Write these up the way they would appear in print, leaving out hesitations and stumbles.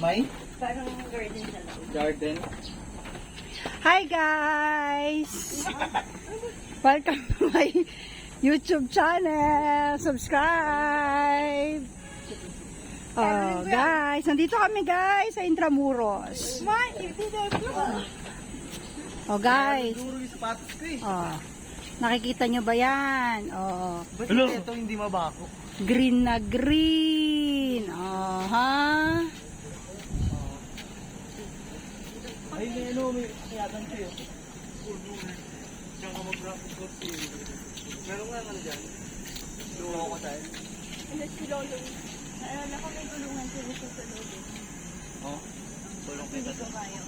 May? Parang garden sa loob. Garden? Hi guys! Welcome to my YouTube channel! Subscribe! Oh guys, nandito kami guys sa Intramuros. Oh guys. Duro yung sapatos ko eh. Oh. Nakikita nyo ba yan? Oh. Ba't ito hindi mabako? Green na green. Oh, ha? Ay, may ano, may kayatan ko yun. Diyan ka mag-practice ko. Meron nga ano dyan? Lolo ko tayo. Ano si Lolo? Naalala ko may tulungan sila sa loob. Oh, tulong Hindi kita. ko kaya.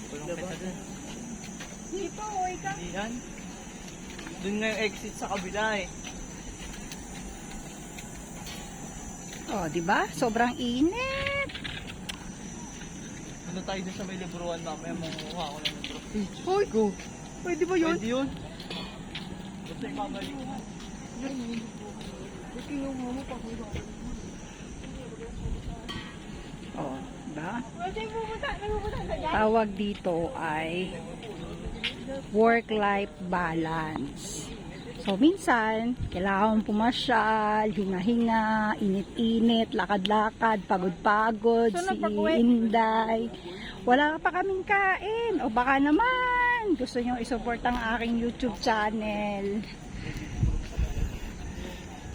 Tulong kita dyan. Hindi pa, oy ka. Hindi yan. Doon nga yung exit sa kabila eh. Oh, di ba? Sobrang init. Ano tayo dun sa may libruan mamaya manguha ko ng libro. Hoy, go. Pwede ba yun? Pwede yun? Basta yung magaling. Oh, diba? Pwede pupunta ka dyan. Tawag dito ay work-life balance. So, minsan, kailangan pumasyal, hinga-hinga, init-init, lakad-lakad, pagod-pagod, si Inday. Wala pa kaming kain. O baka naman, gusto nyo isupport ang aking YouTube channel.